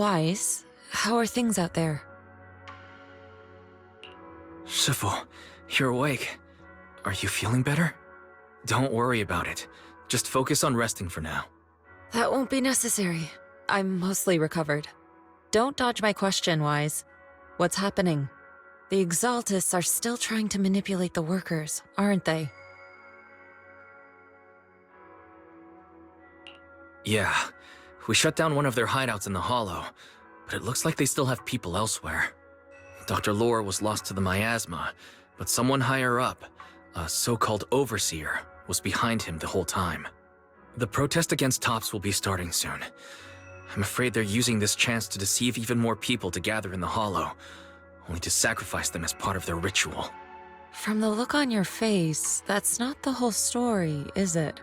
Wise, how are things out there? Shifu, you're awake. Are you feeling better? Don't worry about it. Just focus on resting for now. That won't be necessary. I'm mostly recovered. Don't dodge my question, Wise. What's happening? The Exaltists are still trying to manipulate the workers, aren't they? Yeah, we shut down one of their hideouts in the Hollow, but it looks like they still have people elsewhere. Dr. Lore was lost to the miasma, but someone higher up, a so-called overseer, was behind him the whole time. The protest against Tops will be starting soon. I'm afraid they're using this chance to deceive even more people to gather in the Hollow, only to sacrifice them as part of their ritual. From the look on your face, that's not the whole story, is it?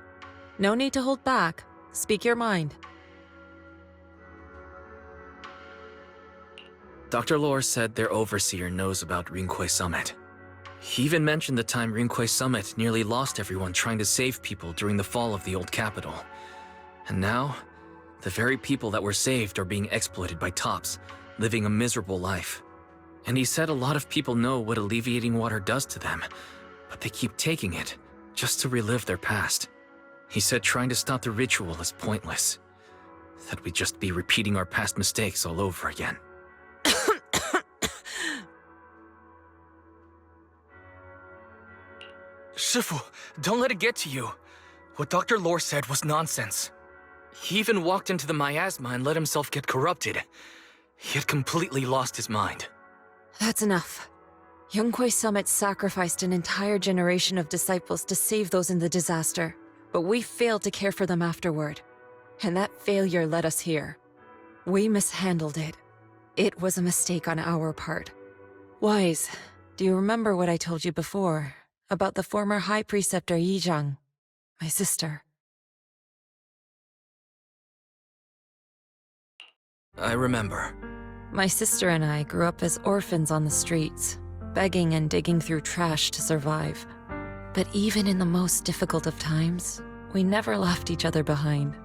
No need to hold back. Speak your mind. Dr. Lore said their overseer knows about Rinkwei Summit. He even mentioned the time Rinkwei Summit nearly lost everyone trying to save people during the fall of the old capital. And now, the very people that were saved are being exploited by Tops, living a miserable life. And he said a lot of people know what alleviating water does to them, but they keep taking it just to relive their past. He said trying to stop the ritual is pointless, that we'd just be repeating our past mistakes all over again. Shifu, don't let it get to you. What Dr. Lore said was nonsense. He even walked into the miasma and let himself get corrupted. He had completely lost his mind. That's enough. Yunkwei Summit sacrificed an entire generation of disciples to save those in the disaster, but we failed to care for them afterward. And that failure led us here. We mishandled it. It was a mistake on our part. Wise, do you remember what I told you before about the former High Preceptor Yizhang, my sister? I remember. My sister and I grew up as orphans on the streets, begging and digging through trash to survive. But even in the most difficult of times, we never left each other behind.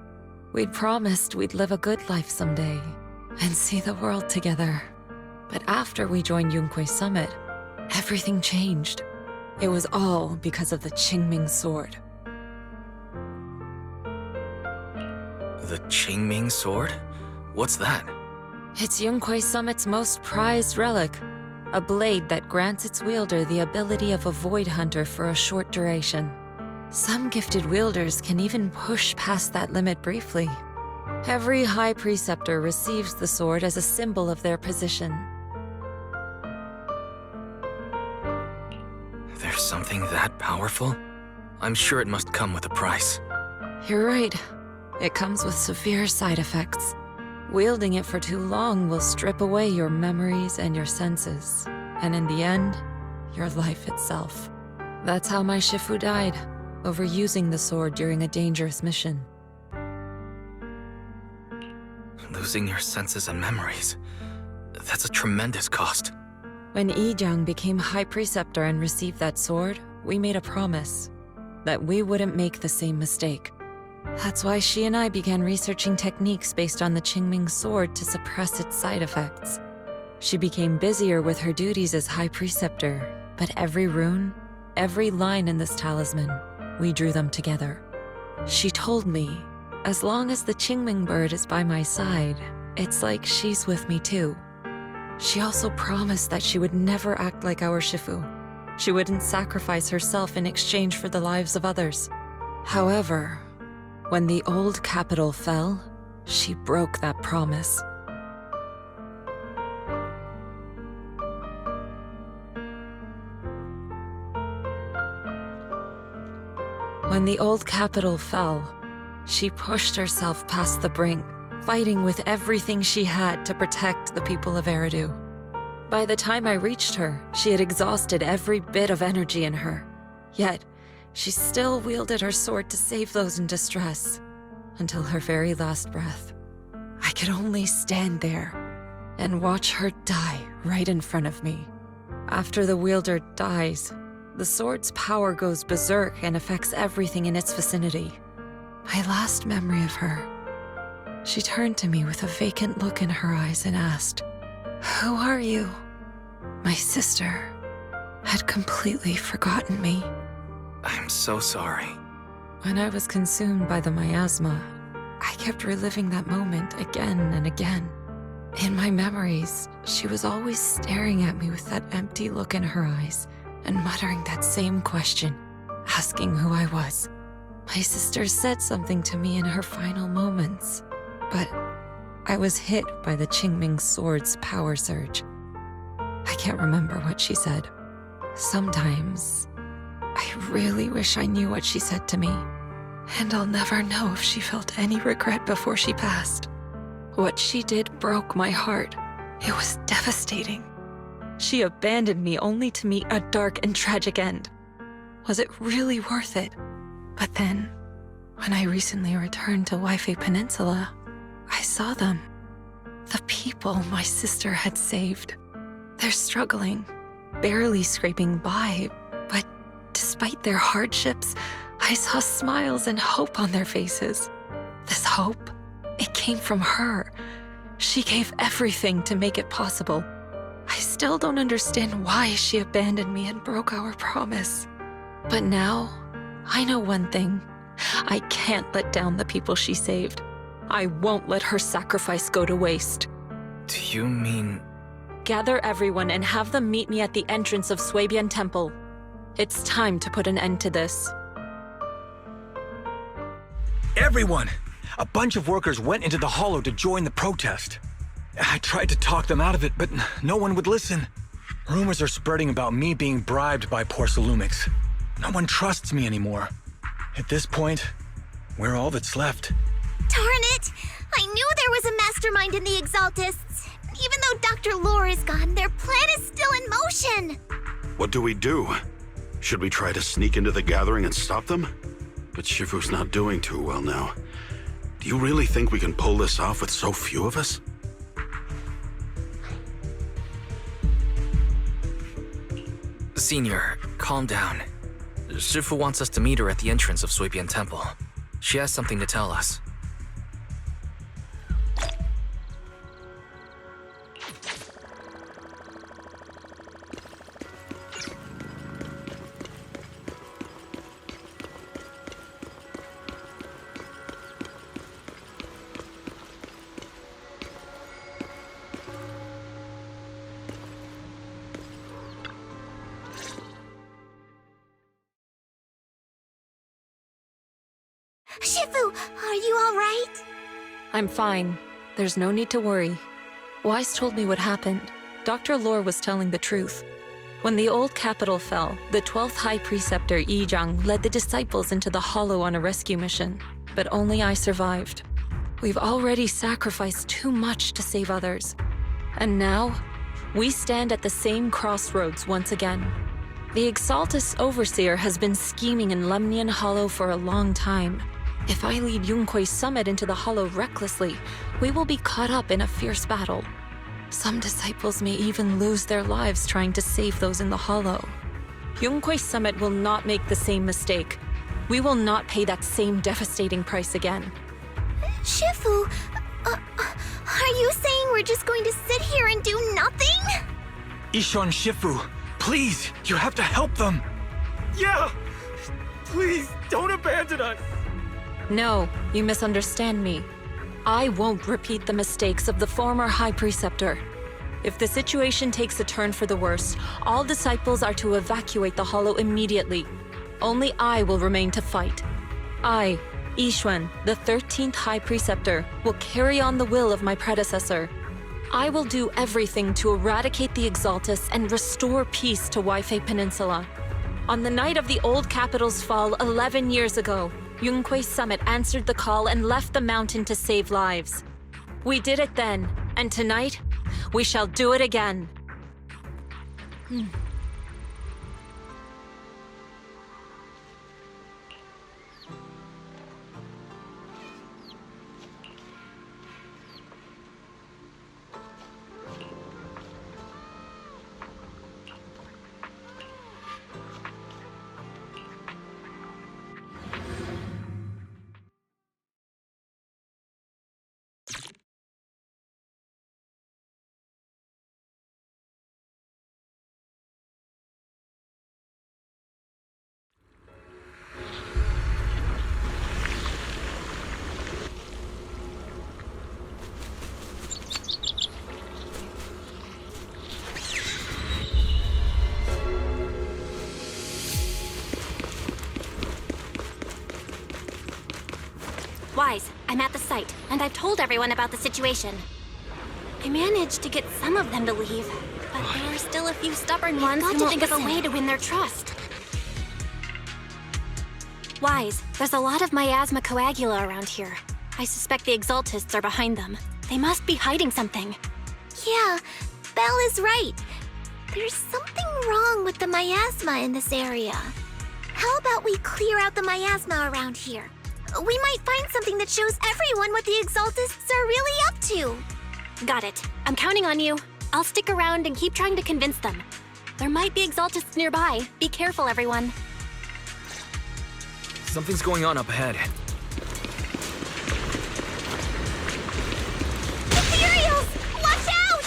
We'd promised we'd live a good life someday and see the world together. But after we joined Yunkwei Summit, everything changed. It was all because of the Qingming sword. The Qingming sword? What's that? It's Yunkwei Summit's most prized relic, a blade that grants its wielder the ability of a void hunter for a short duration. Some gifted wielders can even push past that limit briefly. Every High Preceptor receives the sword as a symbol of their position. There's something that powerful? I'm sure it must come with a price. You're right. It comes with severe side effects. Wielding it for too long will strip away your memories and your senses, and in the end, your life itself. That's how my Shifu died, overusing the sword during a dangerous mission. Losing your senses and memories. That's a tremendous cost. When Yizhang became High Preceptor and received that sword, we made a promise that we wouldn't make the same mistake. That's why she and I began researching techniques based on the Qingming sword to suppress its side effects. She became busier with her duties as High Preceptor, but every rune, every line in this talisman, we drew them together. She told me, as long as the Qingming bird is by my side, it's like she's with me too. She also promised that she would never act like our Shifu. She wouldn't sacrifice herself in exchange for the lives of others. However, when the old capital fell, she broke that promise. When the old capital fell, she pushed herself past the brink, fighting with everything she had to protect the people of Eridu. By the time I reached her, she had exhausted every bit of energy in her. Yet, she still wielded her sword to save those in distress, until her very last breath. I could only stand there and watch her die right in front of me. After the wielder dies, the sword's power goes berserk and affects everything in its vicinity. My last memory of her She turned to me with a vacant look in her eyes and asked, "Who are you?" My sister had completely forgotten me. I'm so sorry. When I was consumed by the miasma, I kept reliving that moment again and again. In my memories, she was always staring at me with that empty look in her eyes and muttering that same question, asking who I was. My sister said something to me in her final moments, but I was hit by the Qingming sword's power surge. I can't remember what she said. Sometimes, I really wish I knew what she said to me, and I'll never know if she felt any regret before she passed. What she did broke my heart. It was devastating. She abandoned me only to meet a dark and tragic end. Was it really worth it? But then, when I recently returned to Wildest Peninsula, I saw them. The people my sister had saved. They're struggling, barely scraping by, but despite their hardships, I saw smiles and hope on their faces. This hope, it came from her. She gave everything to make it possible. I still don't understand why she abandoned me and broke our promise. But now, I know one thing. I can't let down the people she saved. I won't let her sacrifice go to waste. Do you mean... Gather everyone and have them meet me at the entrance of Swabian Temple. It's time to put an end to this. Everyone! A bunch of workers went into the hollow to join the protest. I tried to talk them out of it, but no one would listen. Rumors are spreading about me being bribed by Porcelumix. No one trusts me anymore. At this point, we're all that's left. Darn it! I knew there was a mastermind in the Exaltists. Even though Dr. Lore is gone, their plan is still in motion. What do we do? Should we try to sneak into the gathering and stop them? But Shifu's not doing too well now. Do you really think we can pull this off with so few of us? Senior, calm down. Shifu wants us to meet her at the entrance of Swabian Temple. She has something to tell us. Shifu, are you all right? I'm fine. There's no need to worry. Wise told me what happened. Dr. Lore was telling the truth. When the old capital fell, the 12th High Preceptor Yi Zhang led the disciples into the Hollow on a rescue mission, but only I survived. We've already sacrificed too much to save others. And now, we stand at the same crossroads once again. The Exaltus Overseer has been scheming in Lemnian Hollow for a long time. If I lead Yunque's summit into the Hollow recklessly, we will be caught up in a fierce battle. Some disciples may even lose their lives trying to save those in the Hollow. Yunque's summit will not make the same mistake. We will not pay that same devastating price again. Shifu, are you saying we're just going to sit here and do nothing? Ishan Shifu, please, you have to help them! Yeah! Please, don't abandon us! No, you misunderstand me. I won't repeat the mistakes of the former High Preceptor. If the situation takes a turn for the worse, all disciples are to evacuate the Hollow immediately. Only I will remain to fight. I, Yixuan, the 13th High Preceptor, will carry on the will of my predecessor. I will do everything to eradicate the Exaltus and restore peace to Wildest Peninsula. On the night of the old capital's fall 11 years ago, Yunque's summit answered the call and left the mountain to save lives. We did it then, and tonight, we shall do it again. I'm at the site, and I've told everyone about the situation. I managed to get some of them to leave, but there are still a few stubborn ones who won't think of a way to win their trust. Wise, there's a lot of miasma coagula around here. I suspect the Exaltists are behind them. They must be hiding something. Yeah, Belle is right. There's something wrong with the miasma in this area. How about we clear out the miasma around here? We might find something that shows everyone what the Exaltists are really up to. Got it. I'm counting on you. I'll stick around and keep trying to convince them. There might be Exaltists nearby. Be careful, everyone. Something's going on up ahead. Ethereals! Watch out!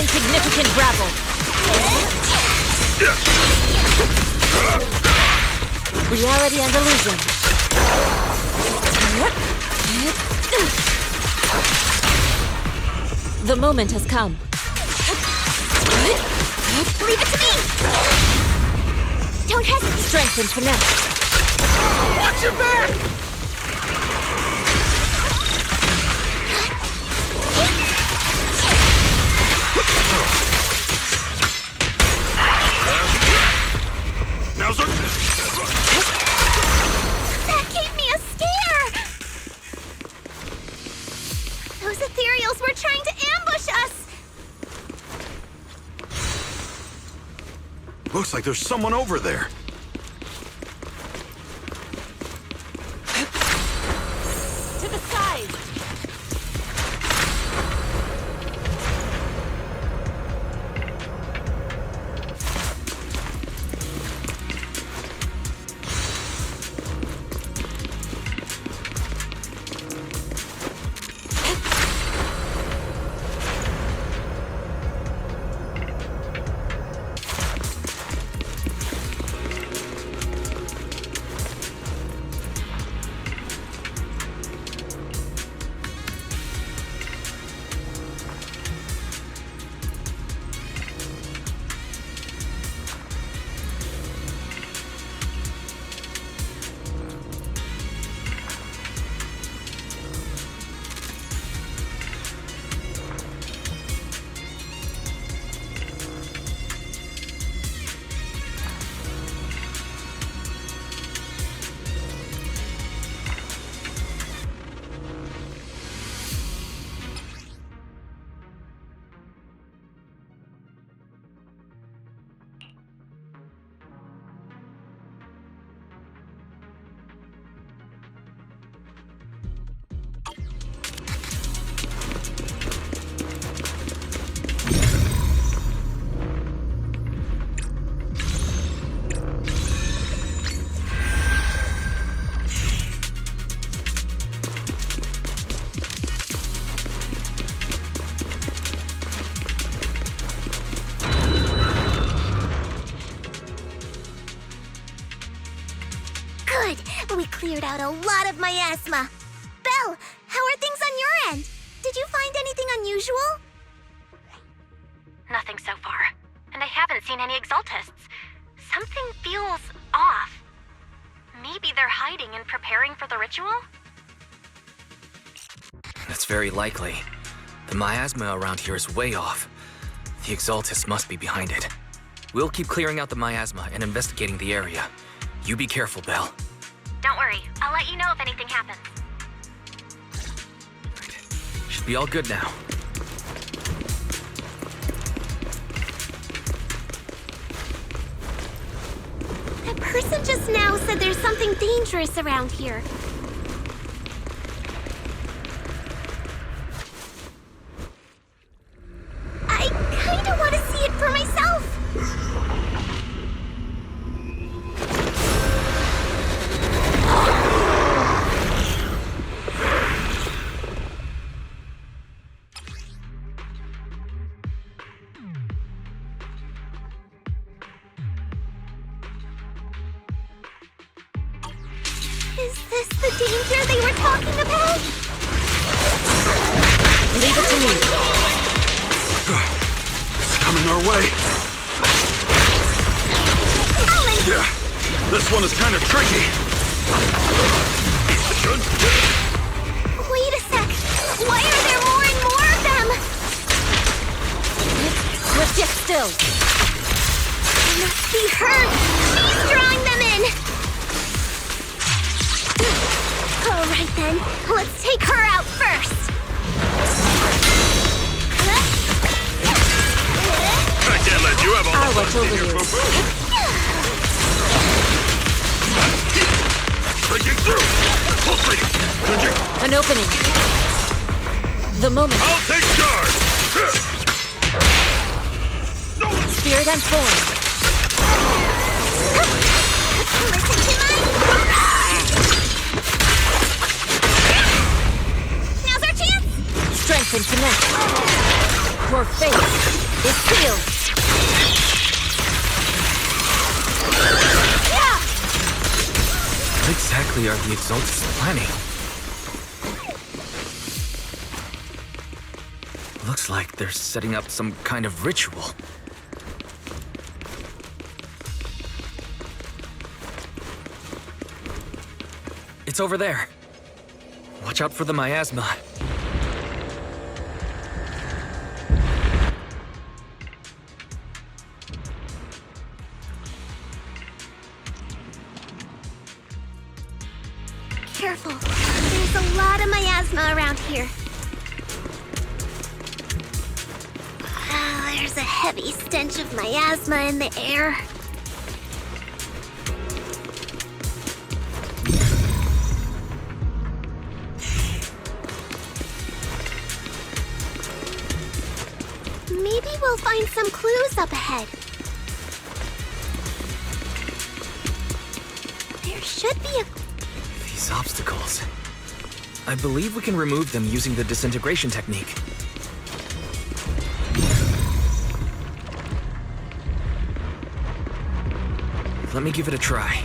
Insignificant gravel. Reality and illusion. The moment has come. Leave it to me! Don't hesitate! Strength and finesse. Watch your back! Now, sir. That gave me a scare! Those ethereals were trying to ambush us! Looks like there's someone over there. To the side. We cleared out a lot of miasma. Belle, how are things on your end? Did you find anything unusual? Nothing so far. And I haven't seen any Exaltists. Something feels off. Maybe they're hiding and preparing for the ritual? That's very likely. The miasma around here is way off. The Exaltists must be behind it. We'll keep clearing out the miasma and investigating the area. You be careful, Belle. Don't worry. I'll let you know if anything happens. Should be all good now. That person just now said there's something dangerous around here. I kinda want to see it for myself. danger they were talking about? Leave it to me. It's coming our way. Alan! Yeah, this one is kind of tricky. Wait a sec. Why are there more and more of them? Just get still. They must be her. She's drawing them in. All right then. Let's take her out first. I can't let you have all I'll the watch fun over here, you. Foo-Foo. Breaking through! Full freedom! Changing! An opening. The moment. I'll take charge! Spirit and form. Now's our chance! Strength and connect. Your fate is sealed. What exactly are the Exaltists planning? Looks like they're setting up some kind of ritual. It's over there. Watch out for the miasma. Careful. There's a lot of miasma around here. There's a heavy stench of miasma in the air. Maybe we'll find some clues up ahead. There should be a... These obstacles. I believe we can remove them using the disintegration technique. Let me give it a try.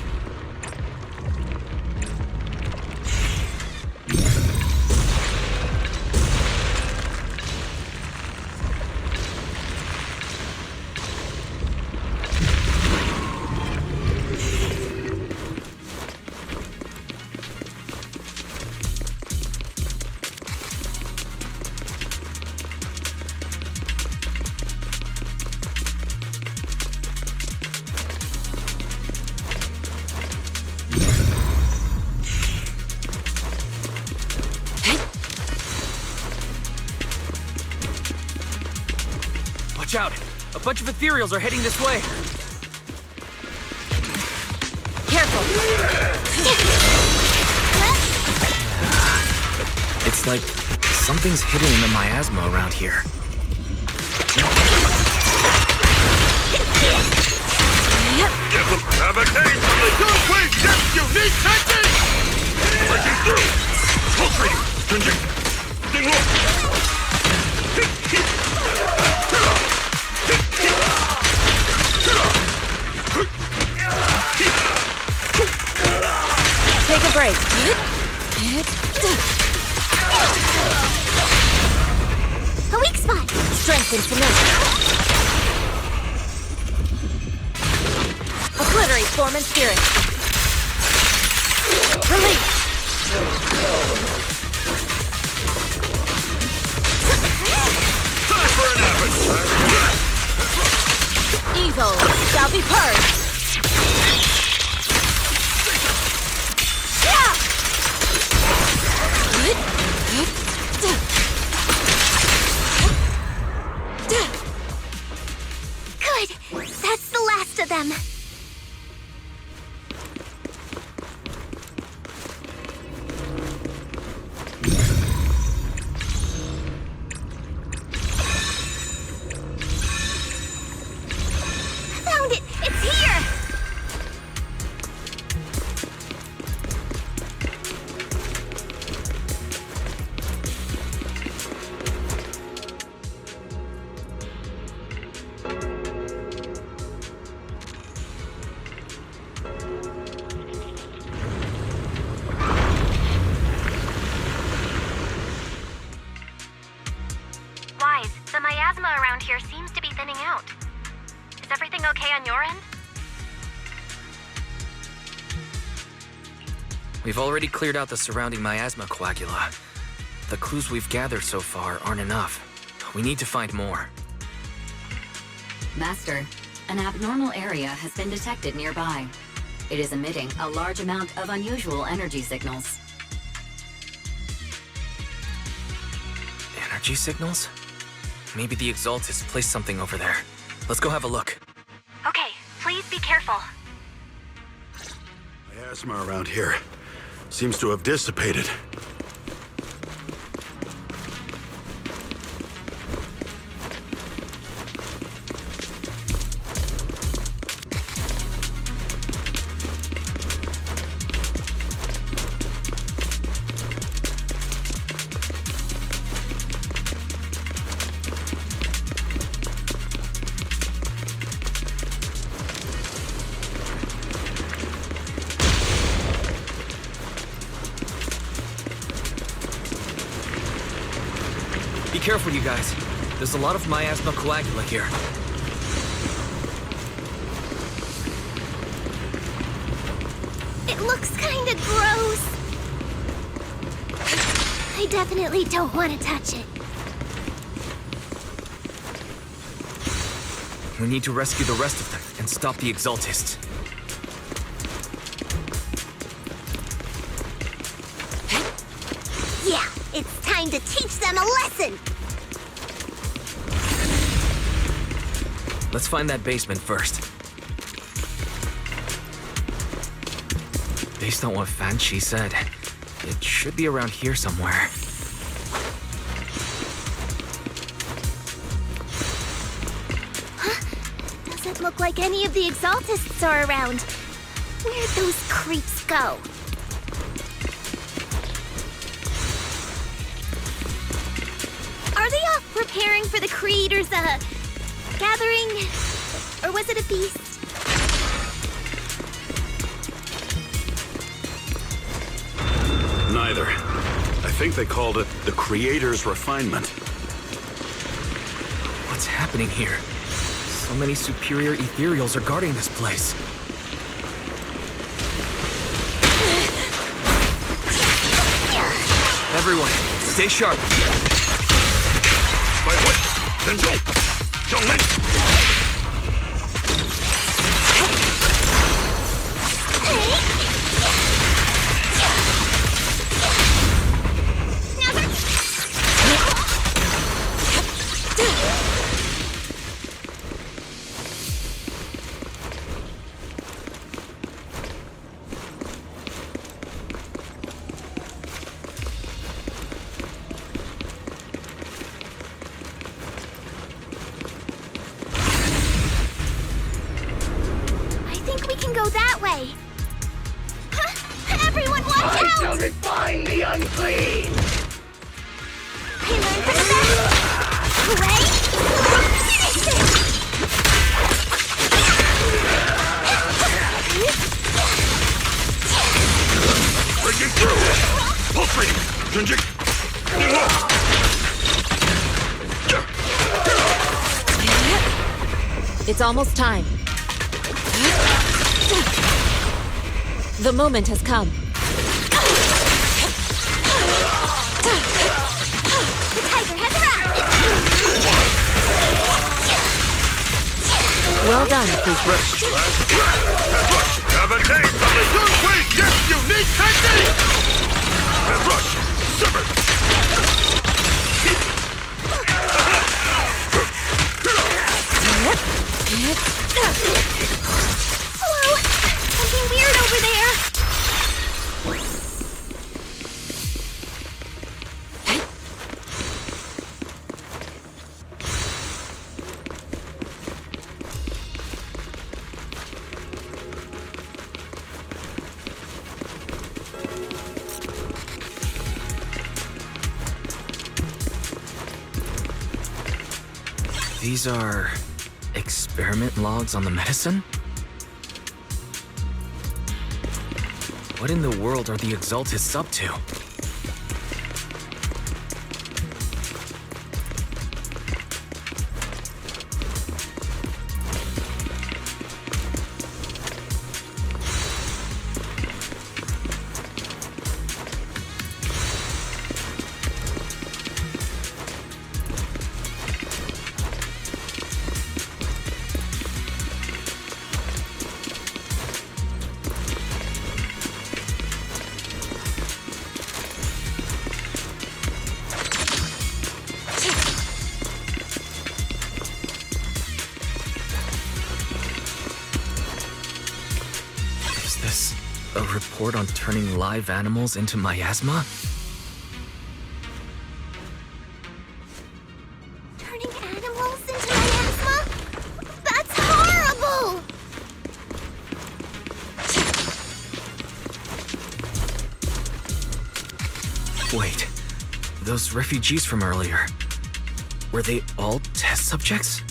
Watch out! A bunch of ethereals are heading this way! Careful! It's like something's hidden in the miasma around here. Give them cavalcade from the doorway! Yes, you need touching! Breaking through! Full freedom! Changing! Ding low! Take a break. A weak spot! Strength and connect. Obliterate form and spirit. Release. Time for an appetite! Evil shall be purged. Good! That's the last of them. around here seems to be thinning out. Is everything okay on your end? We've already cleared out the surrounding miasma coagula. The clues we've gathered so far aren't enough. We need to find more. Master, an abnormal area has been detected nearby. It is emitting a large amount of unusual energy signals. Energy signals? Maybe the Exaltists placed something over there. Let's go have a look. Okay, please be careful. Miasma around here seems to have dissipated. Be careful, you guys. There's a lot of miasma coagula here. It looks kinda gross. I definitely don't want to touch it. We need to rescue the rest of them and stop the Exaltists. Yeah, it's time to teach them a lesson. Let's find that basement first. Based on what Fan Chi said, it should be around here somewhere. Doesn't look like any of the Exaltists are around. Where'd those creeps go? Are they off preparing for the Creator's, gathering? Or was it a feast? Neither. I think they called it the Creator's Refinement. What's happening here? So many superior ethereals are guarding this place. Everyone, stay sharp. Go that way. Everyone watch out! I shall refine the unclean! I learned from the best. Ready? Finish it! Breaking through! Pulse rating! Junjik! It's almost time. The moment has come. The tiger has arrived! Well done. Have a taste of the Yunhui unique technique! And rush! Sever! Hello! Something weird over there! These are experiment logs on the medicine? What in the world are the Exaltists up to? report on turning live animals into miasma? Turning animals into miasma? That's horrible! Wait, those refugees from earlier, were they all test subjects?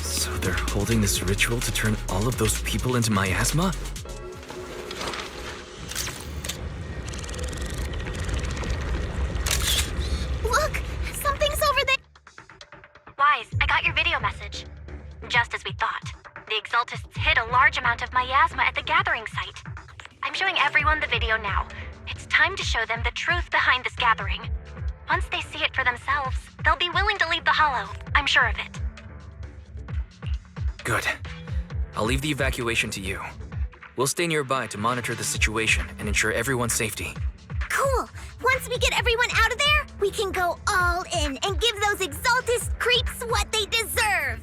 So they're holding this ritual to turn all of those people into miasma? Look! Something's over there! Wise, I got your video message. Just as we thought. The Exaltists hid a large amount of miasma at the gathering site. I'm showing everyone the video now. It's time to show them the truth behind this gathering. Once they see it for themselves, they'll be willing to leave the Hollow. I'm sure of it. Good. I'll leave the evacuation to you. We'll stay nearby to monitor the situation and ensure everyone's safety. Cool! Once we get everyone out of there, we can go all in and give those Exaltist creeps what they deserve!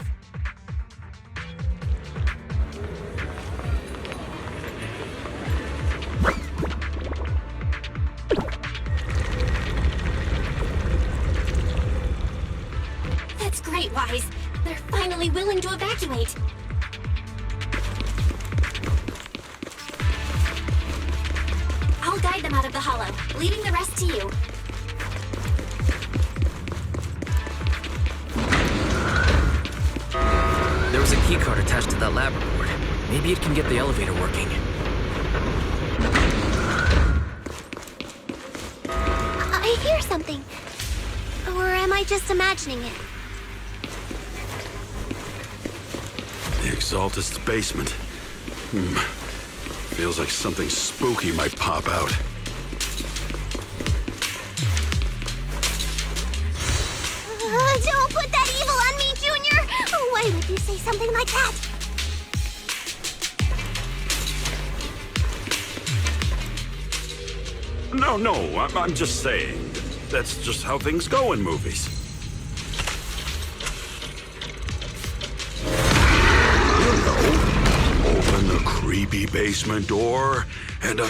That's great, Wise. They're finally willing to evacuate. I'll guide them out of the Hollow, leaving the rest to you. There was a keycard attached to that lab report. Maybe it can get the elevator working. I hear something. Or am I just imagining it? The Exaltist's basement. Feels like something spooky might pop out. Don't put that evil on me, Junior! Why would you say something like that? No, I'm just saying. That's just how things go in movies. You know, open the creepy basement door and a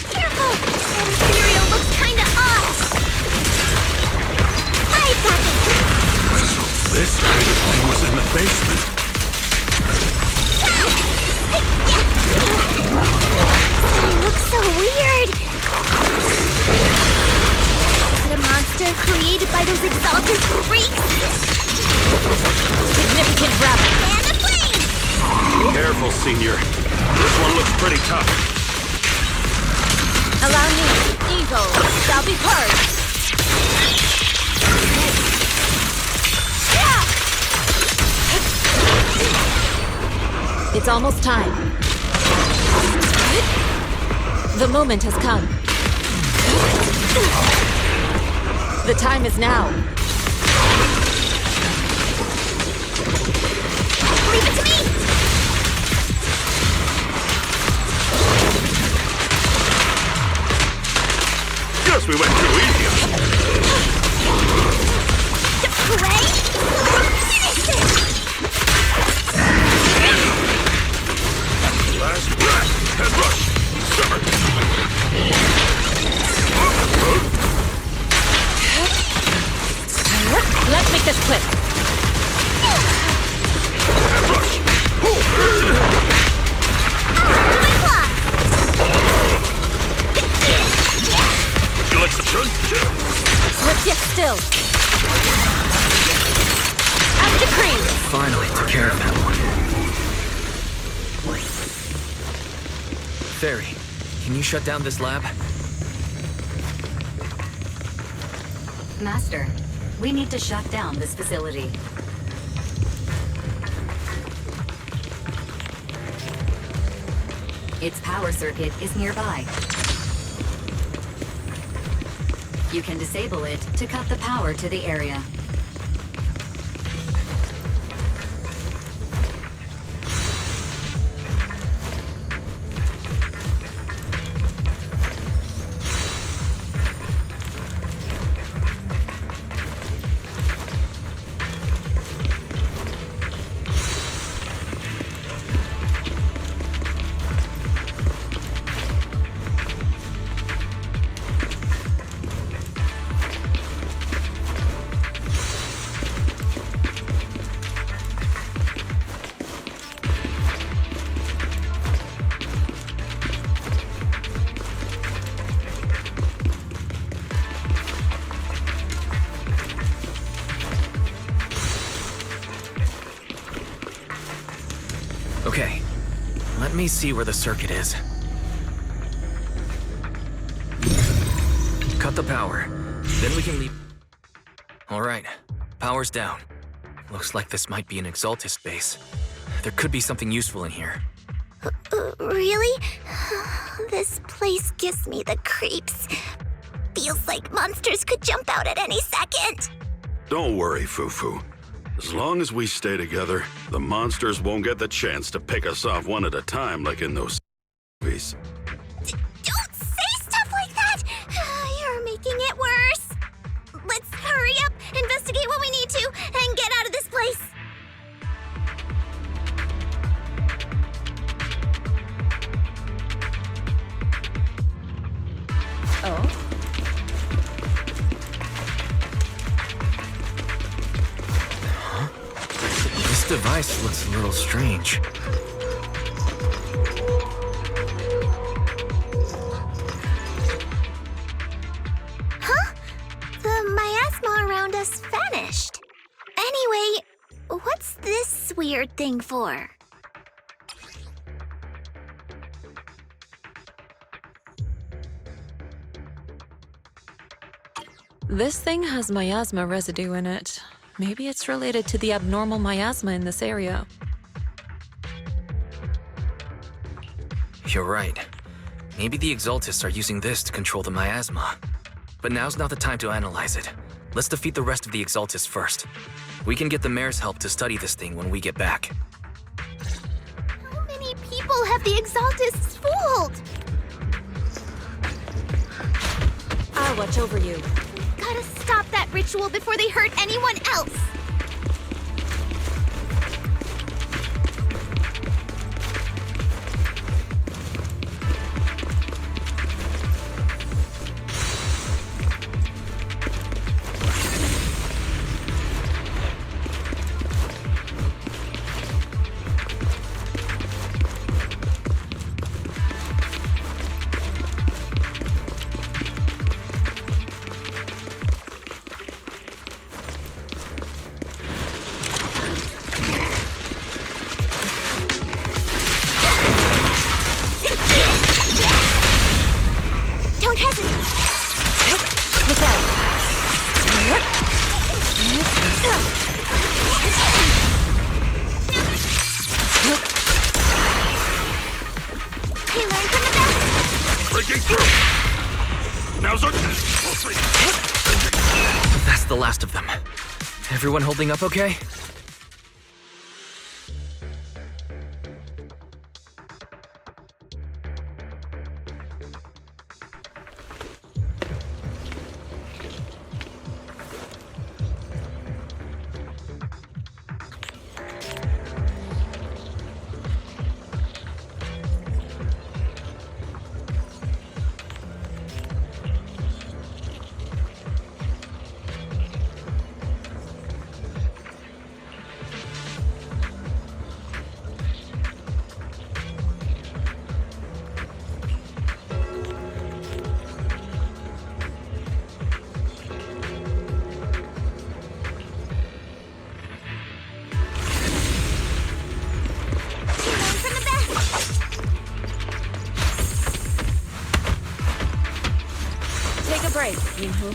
Careful! That material looks kinda off! I've got this! This kind of thing was in the basement. It looks so weird! Is it a monster created by those Exalted freaks? Significant rubber! And a flame! Careful, Senior. This one looks pretty tough. Allow me, evil shall be purged! It's almost time. The moment has come. The time is now. Leave it to me! Guess we went too easy. Play? Finish it! Last breath. Head rush. Simmer. Let's make this quick. Head rush. You like some shun? Let's get still. As decreed. Finally took care of that one. Fairy, can you shut down this lab? Master, we need to shut down this facility. Its power circuit is nearby. You can disable it to cut the power to the area. Let me see where the circuit is. Cut the power. Then we can leave. Alright, power's down. Looks like this might be an Exaltist base. There could be something useful in here. Really? This place gives me the creeps. Feels like monsters could jump out at any second. Don't worry, Fufu. As long as we stay together, the monsters won't get the chance to pick us off one at a time like in those movies. Don't say stuff like that! You're making it worse. Let's hurry up, investigate what we need to, and get out of this place. Oh? This device looks a little strange. Huh? The miasma around us vanished. Anyway, what's this weird thing for? This thing has miasma residue in it. Maybe it's related to the abnormal miasma in this area. You're right. Maybe the Exaltists are using this to control the miasma. But now's not the time to analyze it. Let's defeat the rest of the Exaltists first. We can get the mayor's help to study this thing when we get back. How many people have the Exaltists fooled? I'll watch over you. Gotta stop that ritual before they hurt anyone else. Don't hesitate. Look out! Hey, learn from the best. Breaking through! Now's our chance! That's the last of them. Everyone holding up okay? Learn from the best. Take a break, Yinhu.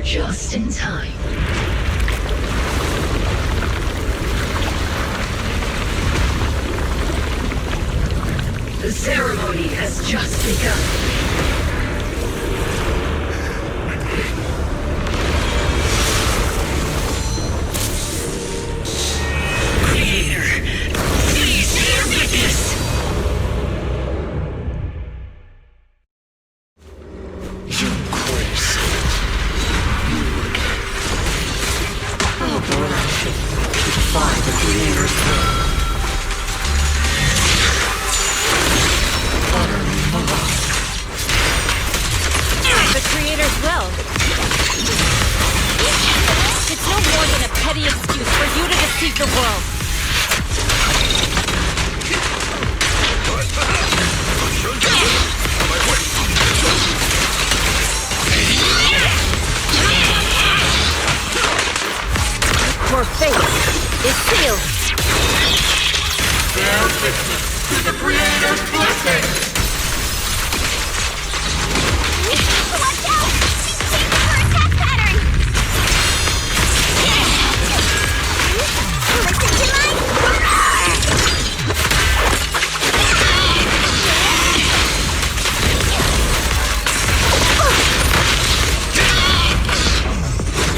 just in time. The ceremony has just begun.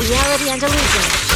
Reality and illusion.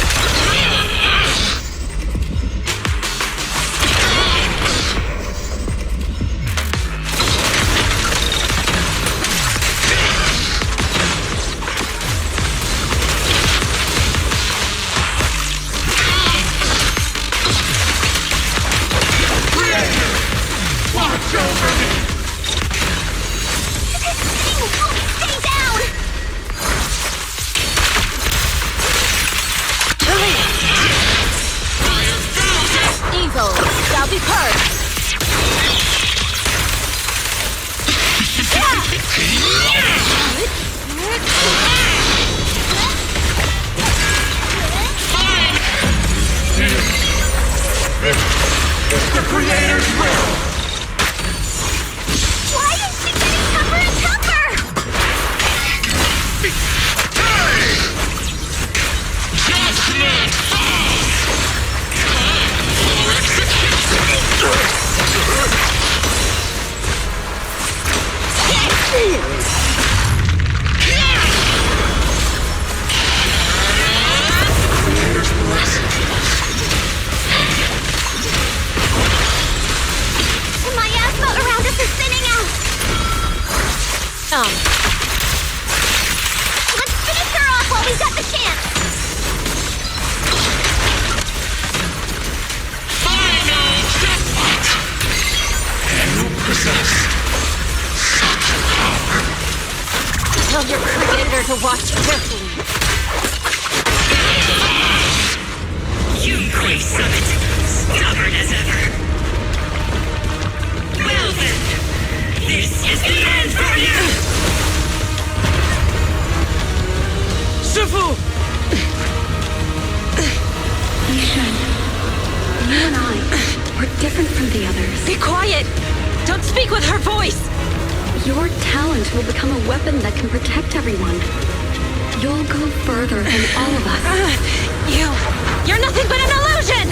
Let's finish her off while we've got the chance! Final jackpot! You possess such power. Tell your creator to watch carefully. Yunquei Summit, stubborn as ever. Well then, this is the end for you! Shifu! Yishan, you and I, we're different from the others. Be quiet! Don't speak with her voice! Your talent will become a weapon that can protect everyone. You'll go further than all of us. You're nothing but an illusion!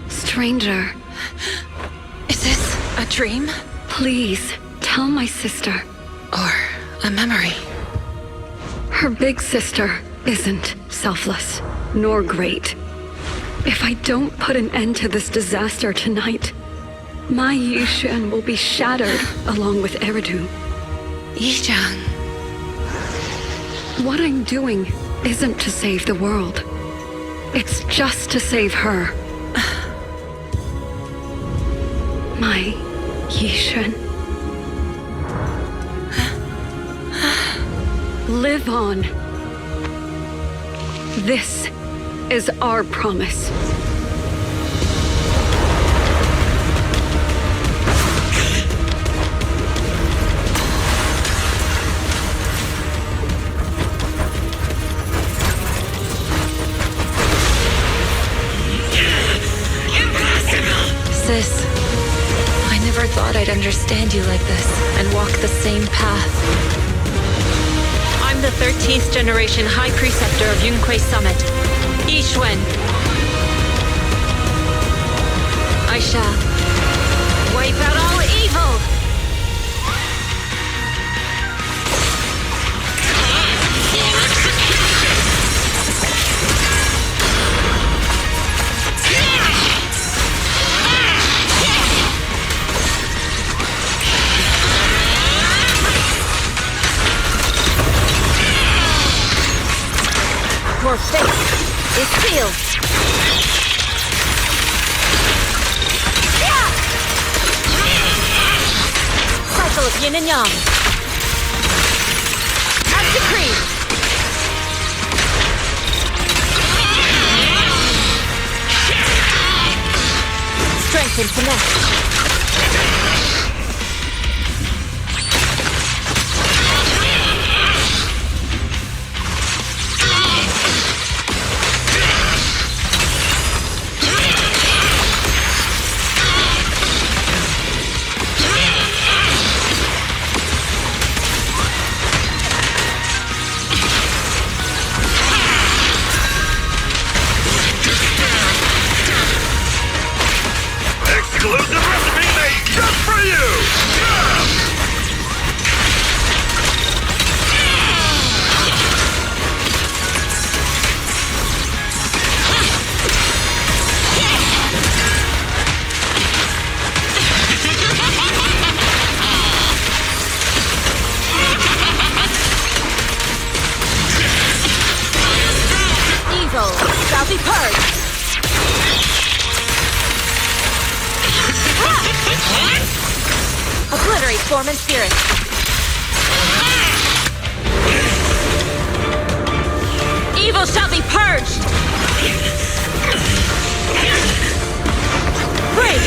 Stranger. Is this a dream? Please, tell my sister. Or a memory? Her big sister isn't selfless, nor great. If I don't put an end to this disaster tonight, my Yishan will be shattered along with Eridu. Yizhang. What I'm doing isn't to save the world. It's just to save her. My Yishan. Live on. This is our promise. Sis, I never thought I'd understand you like this and walk the same path. am the 13th generation High Preceptor of Yunquei Summit, Yixuan. I shall wipe out all evil! Your fate is sealed! Cycle of yin and yang. As decreed! Strength and finesse. Exclusive recipe made just for you! Evil shall be purged! Obliterate form and spirit. Evil shall be purged! Break!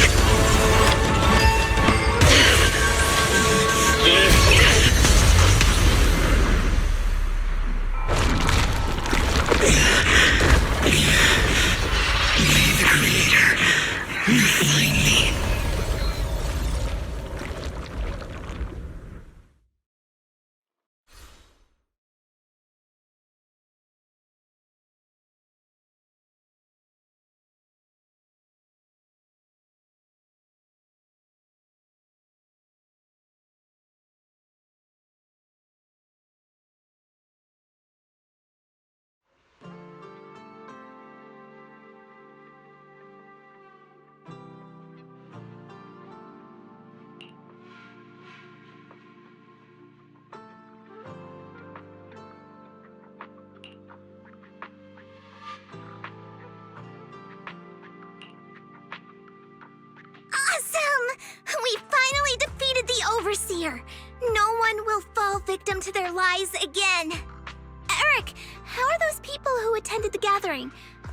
May the Creator refine me. Awesome! We finally defeated the Overseer! No one will fall victim to their lies again! Eric, how are those people who attended the gathering?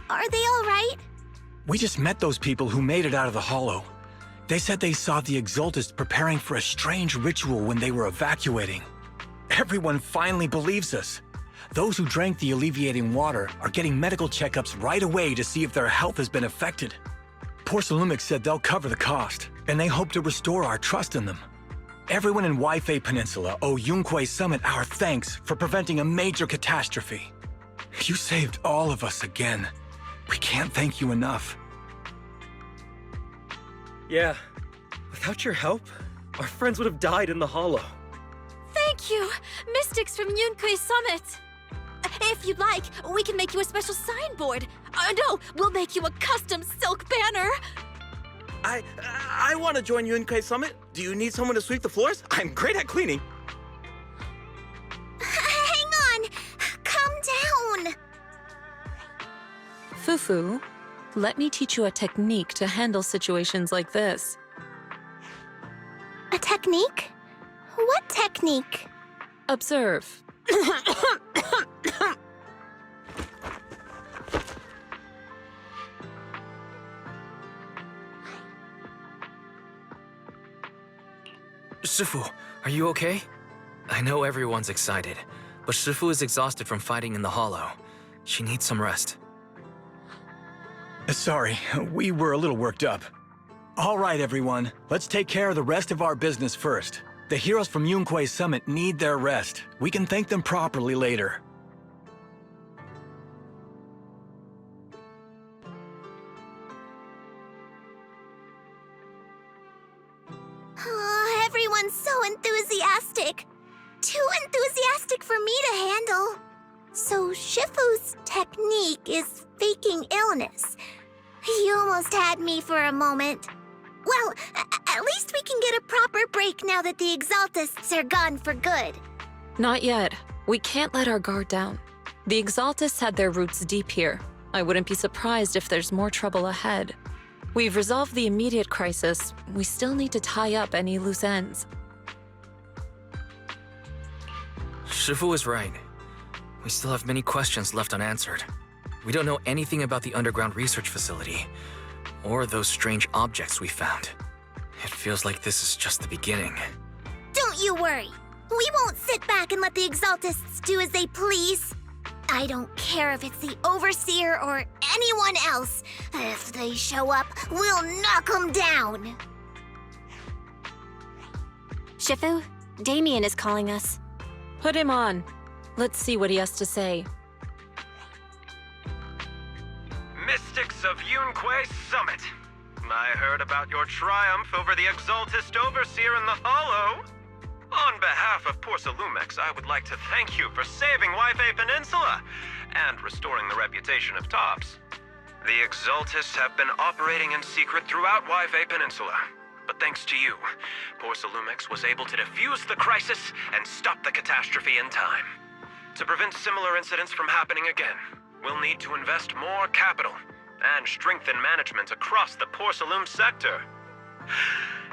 Are they all right? We just met those people who made it out of the hollow. They said they saw the Exaltists preparing for a strange ritual when they were evacuating. Everyone finally believes us. Those who drank the alleviating water are getting medical checkups right away to see if their health has been affected. Porcellumic said they'll cover the cost, and they hope to restore our trust in them. Everyone in Weifei Peninsula owe Yunquei Summit our thanks for preventing a major catastrophe. You saved all of us again. We can't thank you enough. Yeah. Without your help, our friends would have died in the hollow. Thank you, Mystics from Yunquei Summit! If you'd like, we can make you a special signboard. No, we'll make you a custom silk banner. I want to join Yunquei Summit. Do you need someone to sweep the floors? I'm great at cleaning. Hang on! Calm down! Fufu, let me teach you a technique to handle situations like this. A technique? What technique? Observe. Shifu, are you okay? I know everyone's excited, but Shifu is exhausted from fighting in the hollow. She needs some rest. Sorry, we were a little worked up. All right, everyone. Let's take care of the rest of our business first. The heroes from Yunque's summit need their rest. We can thank them properly later. Oh, everyone's so enthusiastic. Too enthusiastic for me to handle. So Shifu's technique is faking illness. He almost had me for a moment. Well, at least we can get a proper break now that the Exaltists are gone for good. Not yet. We can't let our guard down. The Exaltists had their roots deep here. I wouldn't be surprised if there's more trouble ahead. We've resolved the immediate crisis. We still need to tie up any loose ends. Shifu is right. We still have many questions left unanswered. We don't know anything about the underground research facility, or those strange objects we found. It feels like this is just the beginning. Don't you worry. We won't sit back and let the Exaltists do as they please. I don't care if it's the Overseer or anyone else. If they show up, we'll knock them down. Shifu, Damien is calling us. Put him on. Let's see what he has to say. Mystics of Yunque Summit. I heard about your triumph over the Exaltist Overseer in the Hollow. On behalf of Porcelumex, I would like to thank you for saving Yunque Peninsula and restoring the reputation of Tops. The Exaltists have been operating in secret throughout Yunque Peninsula, but thanks to you, Porcelumex was able to defuse the crisis and stop the catastrophe in time. To prevent similar incidents from happening again, we'll need to invest more capital and strengthen management across the Porcelume sector.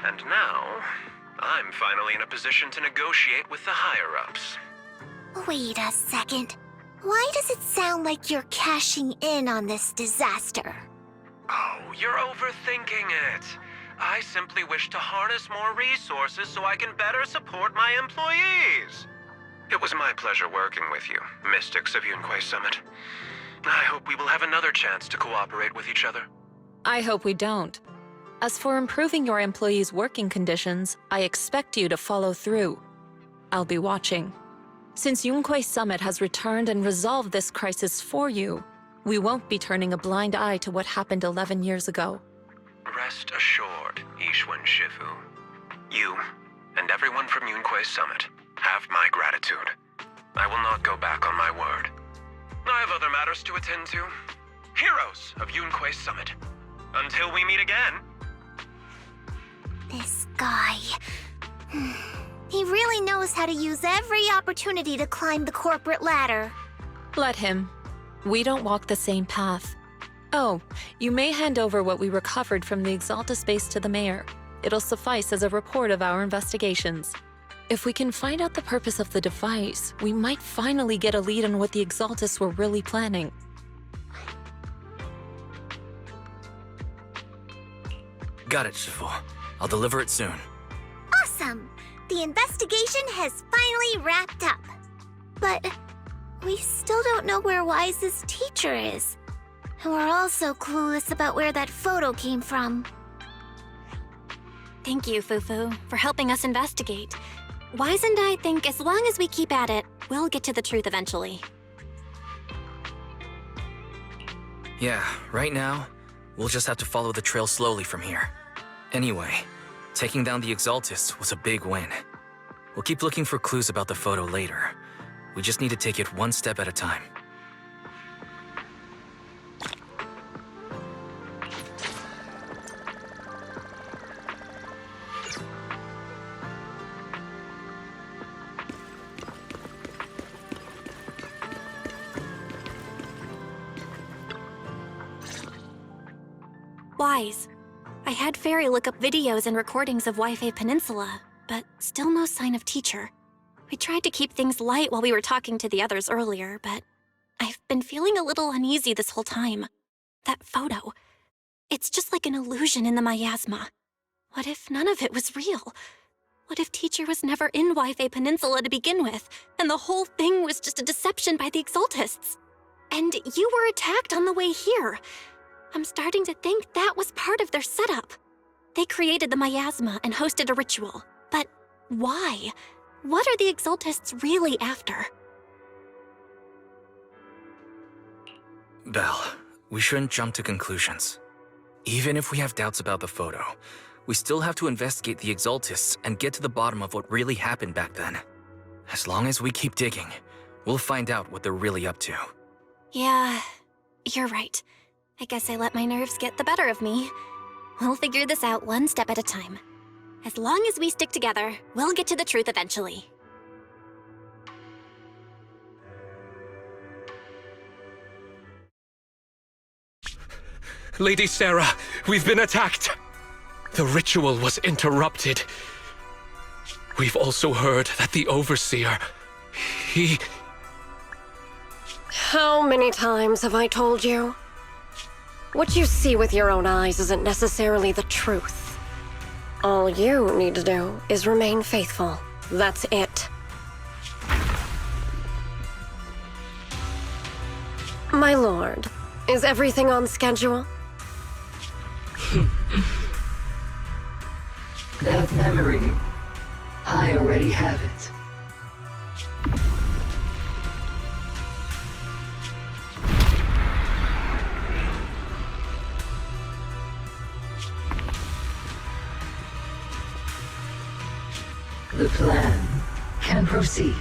And now, I'm finally in a position to negotiate with the higher-ups. Wait a second. Why does it sound like you're cashing in on this disaster? Oh, you're overthinking it. I simply wish to harness more resources so I can better support my employees. It was my pleasure working with you, Mystics of Yunque Summit. I hope we will have another chance to cooperate with each other. I hope we don't. As for improving your employees' working conditions, I expect you to follow through. I'll be watching. Since Yunque Summit has returned and resolved this crisis for you, we won't be turning a blind eye to what happened 11 years ago. Rest assured, Ishwan Shifu. You, and everyone from Yunque Summit, have my gratitude. I will not go back on my word. I have other matters to attend to. Heroes of Yunque Summit. Until we meet again. This guy... He really knows how to use every opportunity to climb the corporate ladder. Let him. We don't walk the same path. Oh, you may hand over what we recovered from the Exalta base to the mayor. It'll suffice as a report of our investigations. If we can find out the purpose of the device, we might finally get a lead on what the Exaltists were really planning. Got it, Shifu. I'll deliver it soon. Awesome! The investigation has finally wrapped up. But we still don't know where Wise's teacher is. And we're also clueless about where that photo came from. Thank you, Fufu, for helping us investigate. Wise and I think as long as we keep at it, we'll get to the truth eventually. Yeah, right now, we'll just have to follow the trail slowly from here. Anyway, taking down the Exaltists was a big win. We'll keep looking for clues about the photo later. We just need to take it one step at a time. Wise. I had Fairy look up videos and recordings of Yunque Peninsula, but still no sign of teacher. We tried to keep things light while we were talking to the others earlier, but I've been feeling a little uneasy this whole time. That photo. It's just like an illusion in the miasma. What if none of it was real? What if teacher was never in Yunque Peninsula to begin with, and the whole thing was just a deception by the Exaltists? And you were attacked on the way here. I'm starting to think that was part of their setup. They created the miasma and hosted a ritual, but Why? What are the Exaltists really after? Belle, we shouldn't jump to conclusions. Even if we have doubts about the photo, we still have to investigate the Exaltists and get to the bottom of what really happened back then. As long as we keep digging, we'll find out what they're really up to. Yeah, you're right. I guess I let my nerves get the better of me. We'll figure this out one step at a time. As long as we stick together, we'll get to the truth eventually. Lady Sarah, we've been attacked. The ritual was interrupted. We've also heard that the Overseer, he... How many times have I told you? What you see with your own eyes isn't necessarily the truth. All you need to do is remain faithful. That's it. My lord, is everything on schedule? That memory, I already have it. The plan can proceed.